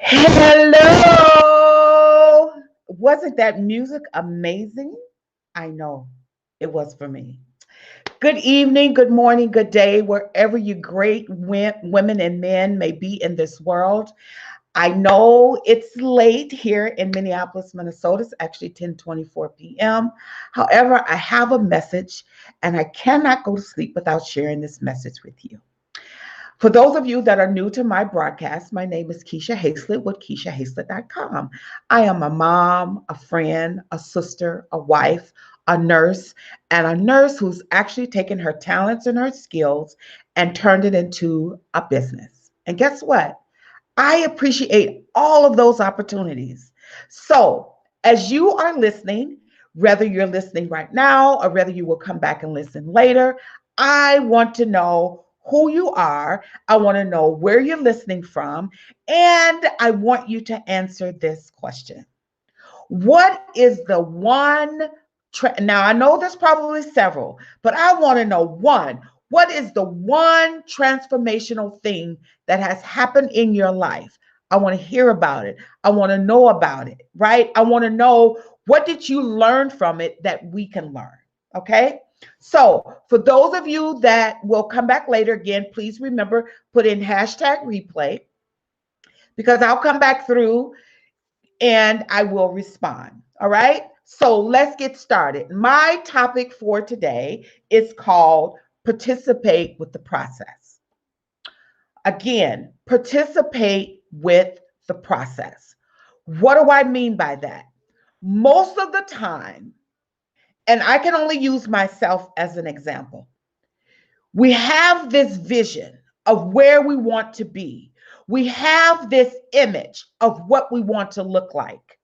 Hello. Wasn't that music amazing? I know it was for me. Good evening, good morning, good day, wherever you great women and men may be in this world. I know it's late here in Minneapolis, Minnesota. It's actually 10:24 p.m. However, I have a message and I cannot go to sleep without sharing this message with you. For those of you that are new to my broadcast, my name is Keisha Hazlett with KeishaHazlett.com. I am a mom, a friend, a sister, a wife, a nurse, and a nurse who's actually taken her talents and her skills and turned it into a business. And guess what? I appreciate all of those opportunities. So, as you are listening, whether you're listening right now or whether you will come back and listen later, I want to know who you are. I want to know where you're listening from. And I want you to answer this question. What is the one? Now, I know there's probably several, but I want to know one. What is the one transformational thing that has happened in your life? I want to hear about it. I want to know about it, right? I want to know what did you learn from it that we can learn, okay? So, for those of you that will come back later, again, please remember put in hashtag replay because I'll come back through and I will respond. All right. So let's get started. My topic for today is called participate with the process. Again, participate with the process. What do I mean by that? Most of the time, and I can only use myself as an example, we have this vision of where we want to be. We have this image of what we want to look like,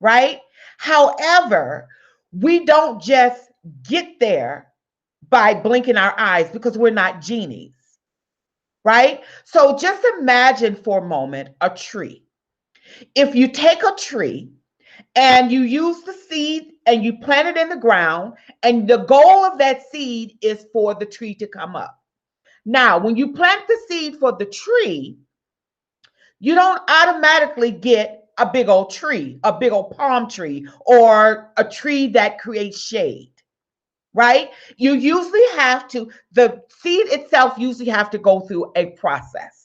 right? However, we don't just get there by blinking our eyes because we're not genies, right? So just imagine for a moment a tree. If you take a tree and you use the seed and you plant it in the ground, and the goal of that seed is for the tree to come up. Now, when you plant the seed for the tree, you don't automatically get a big old tree, a big old palm tree, or a tree that creates shade, right? You usually have to, the seed itself usually have to go through a process.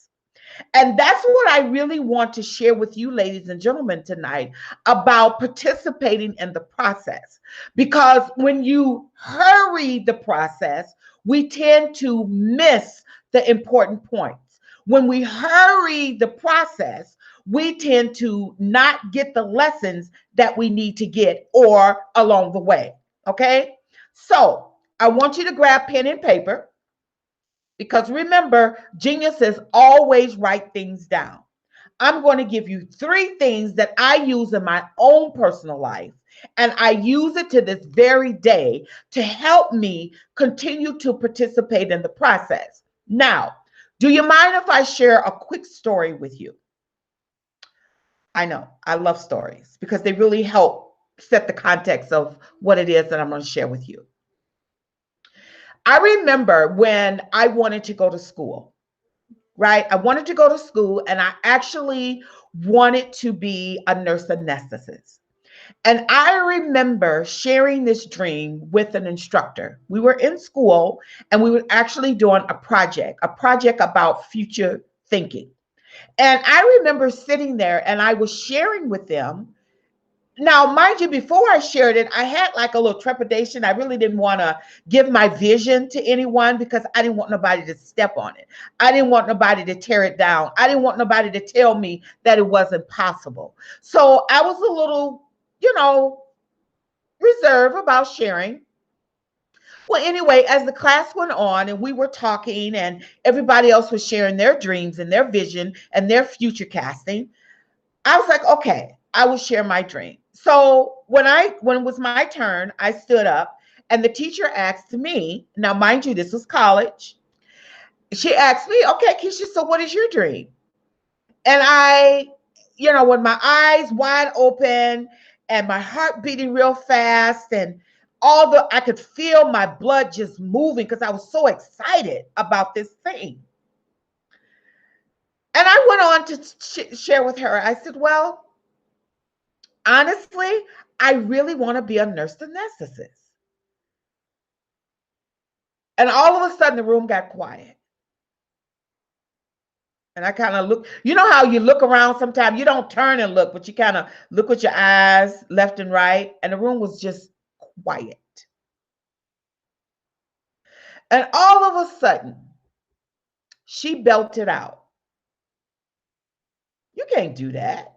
And that's what I really want to share with you, ladies and gentlemen, tonight about participating in the process. Because when you hurry the process, we tend to miss the important points. When we hurry the process, we tend to not get the lessons that we need to get or along the way. Okay. So I want you to grab pen and paper because remember, geniuses always write things down. I'm going to give you three things that I use in my own personal life, and I use it to this very day to help me continue to participate in the process. Now, do you mind if I share a quick story with you? I know I love stories because they really help set the context of what it is that I'm going to share with you. I remember when I wanted to go to school, right? I wanted to go to school and I actually wanted to be a nurse anesthetist. And I remember sharing this dream with an instructor. We were in school and we were actually doing a project about future thinking. And I remember sitting there and I was sharing with them. Now, mind you, before I shared it, I had like a little trepidation. I really didn't want to give my vision to anyone because I didn't want nobody to step on it. I didn't want nobody to tear it down. I didn't want nobody to tell me that it wasn't possible. So I was a little, you know, reserved about sharing. Well, anyway, as the class went on and we were talking and everybody else was sharing their dreams and their vision and their future casting, I was like, okay, I will share my dream. So when it was my turn, I stood up and the teacher asked me, now mind you, this was college. She asked me, okay, Keisha, so what is your dream? And with my eyes wide open and my heart beating real fast and I could feel my blood just moving because I was so excited about this thing. And I went on to share with her. I said, well, honestly, I really want to be a nurse anesthetist. And all of a sudden, the room got quiet. And I kind of look, you know how you look around sometimes, you don't turn and look, but you kind of look with your eyes left and right. And the room was just quiet. And all of a sudden, she belted out, "You can't do that."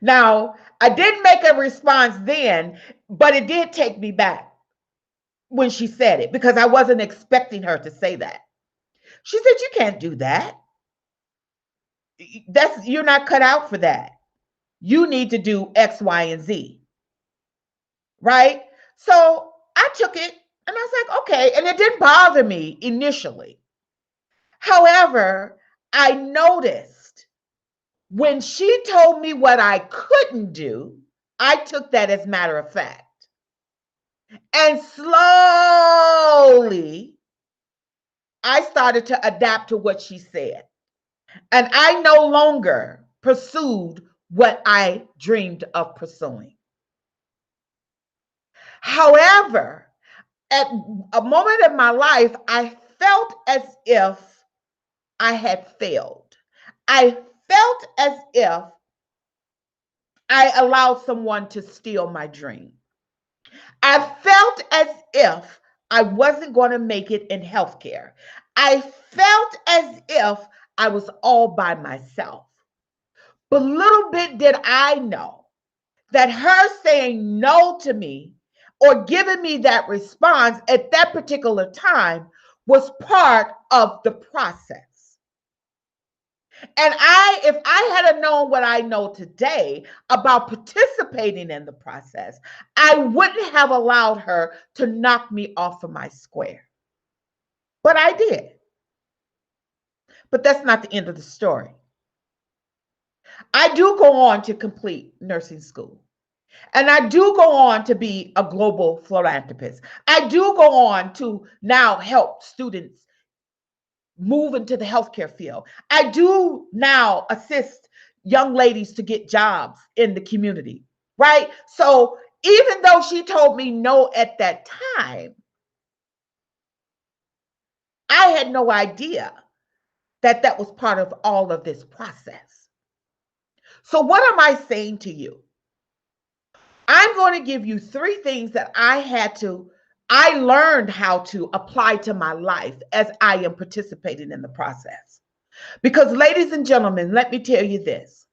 Now, I didn't make a response then, but it did take me back when she said it because I wasn't expecting her to say that. She said, "You can't do that. You're not cut out for that. You need to do X, Y, and Z." Right? So I took it and I was like, okay. And it didn't bother me initially. However, I noticed when she told me what I couldn't do, I took that as matter of fact. And slowly, I started to adapt to what she said. And I no longer pursued what I dreamed of pursuing. However, at a moment in my life, I felt as if I had failed. I felt as if I allowed someone to steal my dream. I felt as if I wasn't going to make it in healthcare. I felt as if I was all by myself. But little bit did I know that her saying no to me or giving me that response at that particular time was part of the process. And if I had known what I know today about participating in the process, I wouldn't have allowed her to knock me off of my square. But I did. But that's not the end of the story. I do go on to complete nursing school. And I do go on to be a global philanthropist. I do go on to now help students move into the healthcare field. I do now assist young ladies to get jobs in the community, right? So even though she told me no at that time, I had no idea that that was part of all of this process. So what am I saying to you? I'm going to give you 3 things that I learned how to apply to my life as I am participating in the process. Because, ladies and gentlemen, let me tell you this.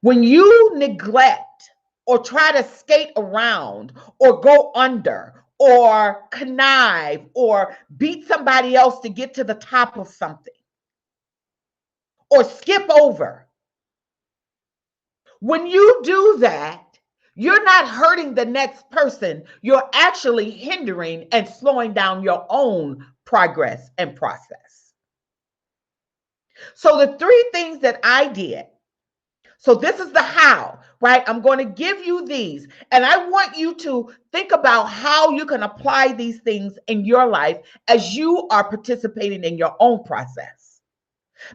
When you neglect or try to skate around or go under or connive or beat somebody else to get to the top of something or skip over, when you do that, you're not hurting the next person. You're actually hindering and slowing down your own progress and process. So the 3 things that I did. So this is the how, right? I'm going to give you these. And I want you to think about how you can apply these things in your life as you are participating in your own process.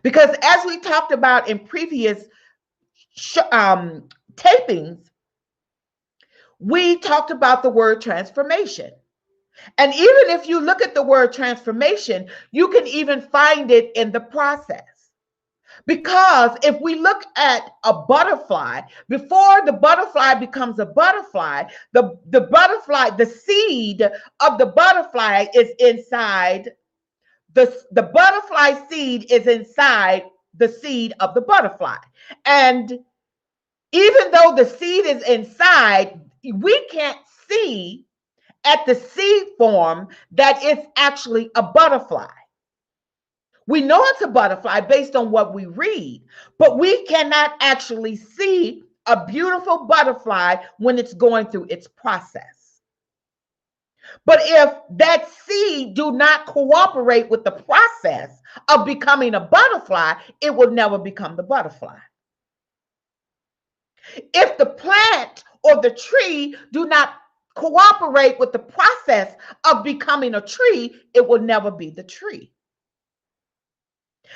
Because as we talked about in previous tapings, we talked about the word transformation. And even if you look at the word transformation, you can even find it in the process. Because if we look at a butterfly, before the butterfly becomes a butterfly, the butterfly, the seed of the butterfly is inside, the butterfly seed is inside the seed of the butterfly. And even though the seed is inside, we can't see at the seed form that it's actually a butterfly. We know it's a butterfly based on what we read, but we cannot actually see a beautiful butterfly when it's going through its process. But if that seed do not cooperate with the process of becoming a butterfly, it will never become the butterfly. If the plant or the tree do not cooperate with the process of becoming a tree, it will never be the tree.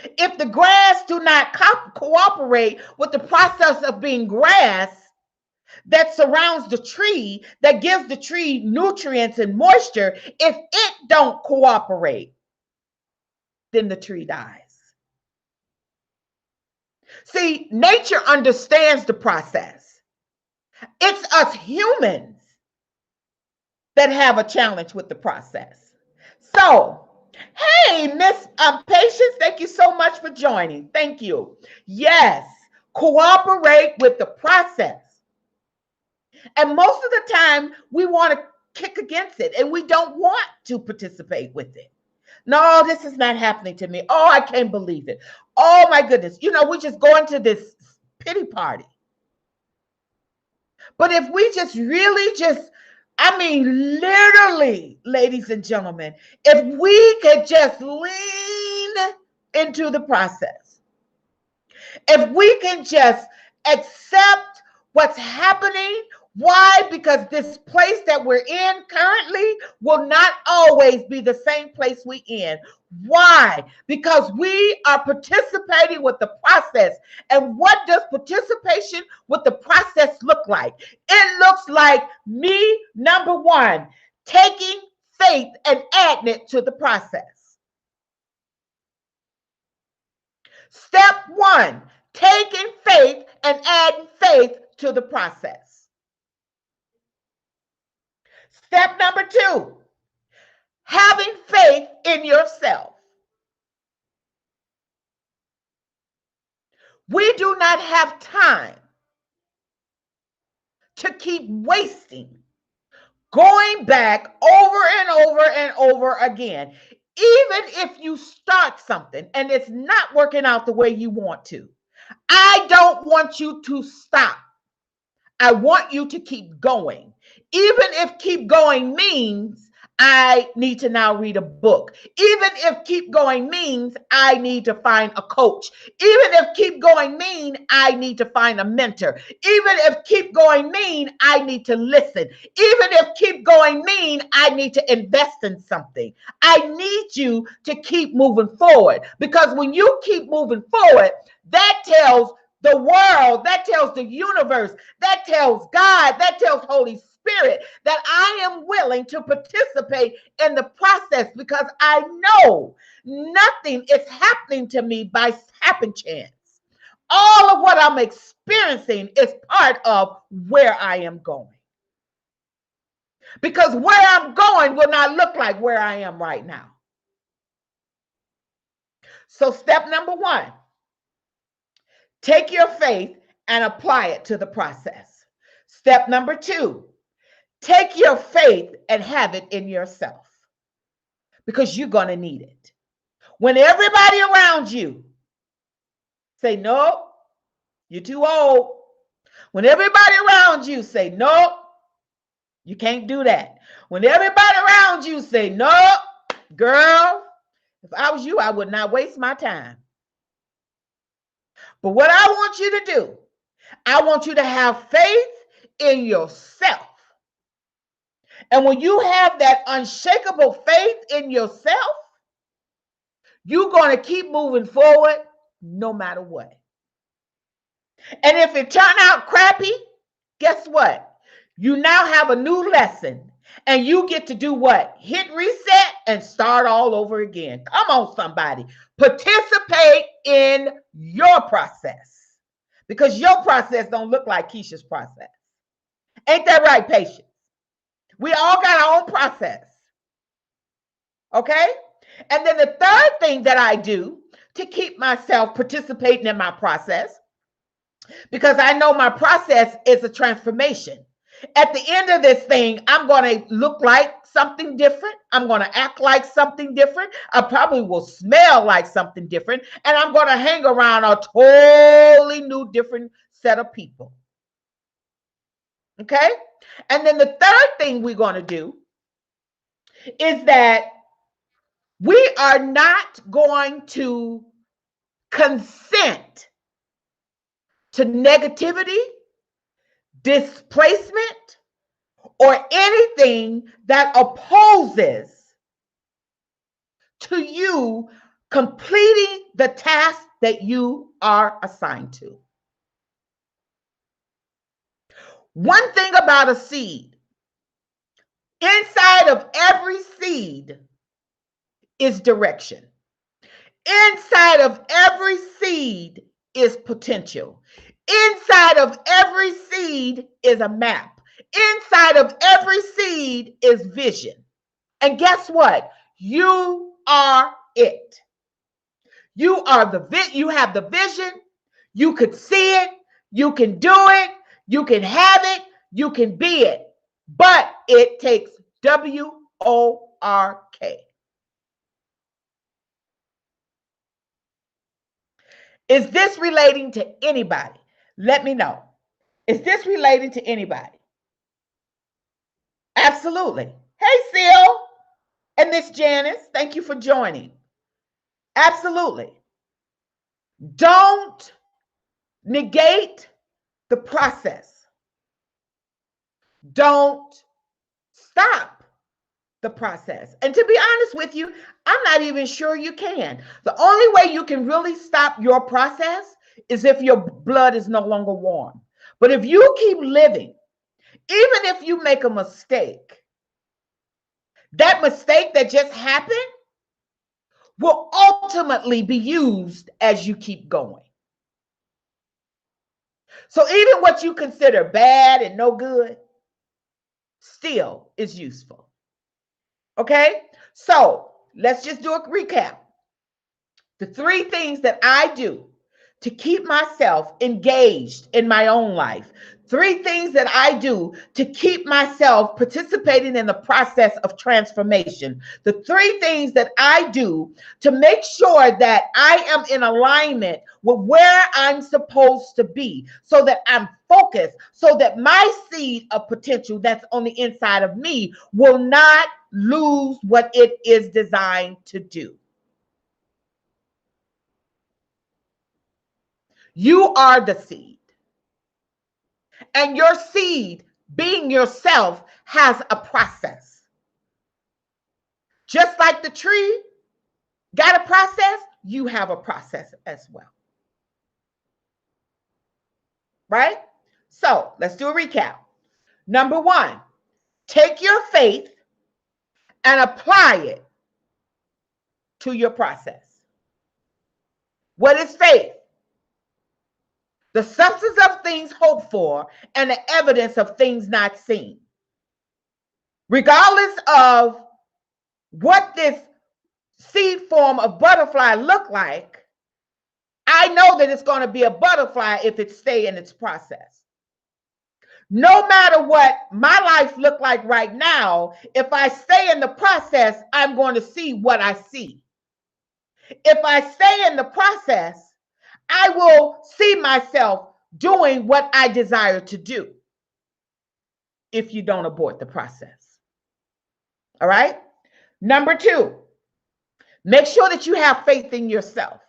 If the grass do not cooperate with the process of being grass that surrounds the tree, that gives the tree nutrients and moisture, if it don't cooperate, then the tree dies. See, nature understands the process. It's us humans that have a challenge with the process. So, hey, Miss Patience, thank you so much for joining. Thank you. Yes, cooperate with the process. And most of the time, we want to kick against it and we don't want to participate with it. No, this is not happening to me. Oh, I can't believe it. Oh, my goodness. You know, we just go into this pity party. But if we just really just, I mean, literally, ladies and gentlemen, if we could just lean into the process, if we can just accept what's happening. Why? Because this place that we're in currently will not always be the same place we in. Why? Because we are participating with the process. And what does participation with the process look like? It looks like me, number one, taking faith and adding it to the process. Step one, taking faith and adding faith to the process. Step number two, having faith in yourself. We do not have time to keep wasting, going back over and over and over again. Even if you start something and it's not working out the way you want to, I don't want you to stop. I want you to keep going. Even if keep going means I need to now read a book. Even if keep going means I need to find a coach. Even if keep going mean I need to find a mentor. Even if keep going mean I need to listen. Even if keep going mean I need to invest in something. I need you to keep moving forward, because when you keep moving forward, that tells the world, that tells the universe, that tells God, that tells Holy Spirit that I am willing to participate in the process, because I know nothing is happening to me by happen chance. All of what I'm experiencing is part of where I am going. Because where I'm going will not look like where I am right now. So step number one, take your faith and apply it to the process. Step number two, take your faith and have it in yourself, because you're going to need it. When everybody around you say, no, you're too old. When everybody around you say, no, you can't do that. When everybody around you say, no, girl, if I was you, I would not waste my time. But what I want you to do, I want you to have faith in yourself. And when you have that unshakable faith in yourself, you're going to keep moving forward no matter what. And if it turn out crappy, guess what? You now have a new lesson, and you get to do what? Hit reset and start all over again. Come on, somebody. Participate in your process, because your process don't look like Keisha's process. Ain't that right, Patience? We all got our own process. Okay? And then the third thing that I do to keep myself participating in my process, because I know my process is a transformation. At the end of this thing, I'm going to look like something different. I'm going to act like something different. I probably will smell like something different. And I'm going to hang around a totally new, different set of people. Okay? And then the third thing we're going to do is that we are not going to consent to negativity, displacement, or anything that opposes to you completing the task that you are assigned to. One thing about a seed, inside of every seed is direction. Inside of every seed is potential. Inside of every seed is a map. Inside of every seed is vision. And guess what? You are it. You have the vision. You could see it. You can do it. You can have it. You can be it. But it takes WORK. Is this relating to anybody? Let me know. Is this relating to anybody? Absolutely. Hey, Seal and Miss Janice, thank you for joining. Absolutely. Don't negate the process. Don't stop the process. And to be honest with you, I'm not even sure you can. The only way you can really stop your process is if your blood is no longer warm. But if you keep living, even if you make a mistake, that mistake that just happened will ultimately be used as you keep going. So even what you consider bad and no good still is useful. Okay? So let's just do a recap. The 3 things that I do to keep myself engaged in my own life. 3 things that I do to keep myself participating in the process of transformation. The 3 things that I do to make sure that I am in alignment with where I'm supposed to be, so that I'm focused, so that my seed of potential that's on the inside of me will not lose what it is designed to do. You are the seed. And your seed, being yourself, has a process. Just like the tree got a process, you have a process as well. Right? So let's do a recap. Number 1, take your faith and apply it to your process. What is faith? The substance of things hoped for and the evidence of things not seen. Regardless of what this seed form of butterfly look like, I know that it's going to be a butterfly if it stay in its process. No matter what my life look like right now, if I stay in the process, I'm going to see what I see. If I stay in the process, I will see myself doing what I desire to do if you don't abort the process. All right? Number 2, make sure that you have faith in yourself,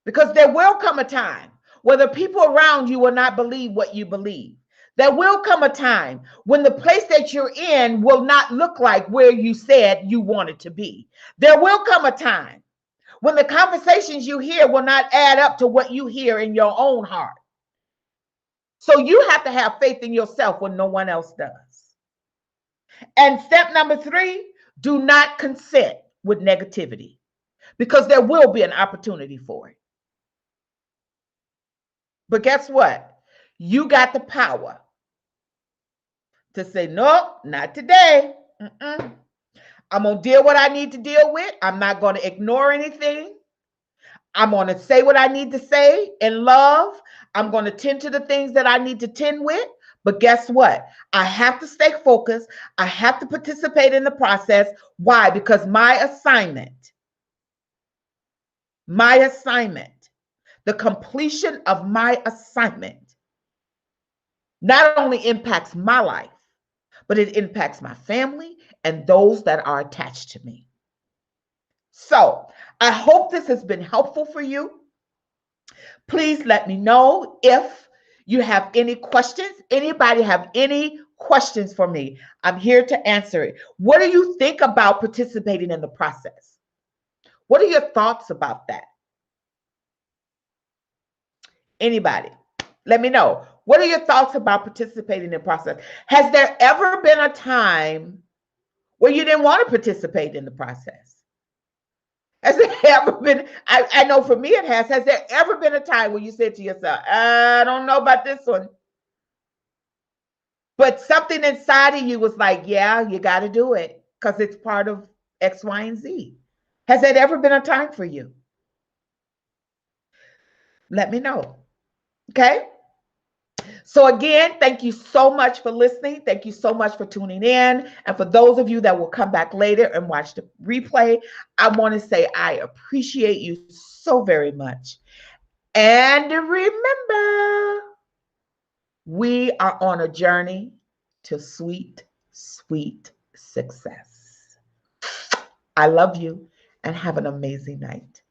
because there will come a time where the people around you will not believe what you believe. There will come a time when the place that you're in will not look like where you said you wanted to be. There will come a time when the conversations you hear will not add up to what you hear in your own heart. So you have to have faith in yourself when no one else does. And step number 3, do not consent with negativity, because there will be an opportunity for it. But guess what? You got the power to say, nope, not today. I'm going to deal what I need to deal with. I'm not going to ignore anything. I'm going to say what I need to say in love. I'm going to tend to the things that I need to tend with. But guess what? I have to stay focused. I have to participate in the process. Why? Because my assignment, the completion of my assignment not only impacts my life, but it impacts my family and those that are attached to me. So I hope this has been helpful for you. Please let me know if you have any questions. Anybody have any questions for me? I'm here to answer it. What do you think about participating in the process? What are your thoughts about that? Anybody? Let me know. What are your thoughts about participating in the process? Has there ever been a time where you didn't want to participate in the process? Has there ever been, I know for me it has. Has there ever been a time where you said to yourself, I don't know about this one, but something inside of you was like, yeah, you got to do it because it's part of X, Y, and Z? Has that ever been a time for you? Let me know. Okay. So again, thank you so much for listening. Thank you so much for tuning in. And for those of you that will come back later and watch the replay, I want to say I appreciate you so very much. And remember, we are on a journey to sweet, sweet success. I love you and have an amazing night.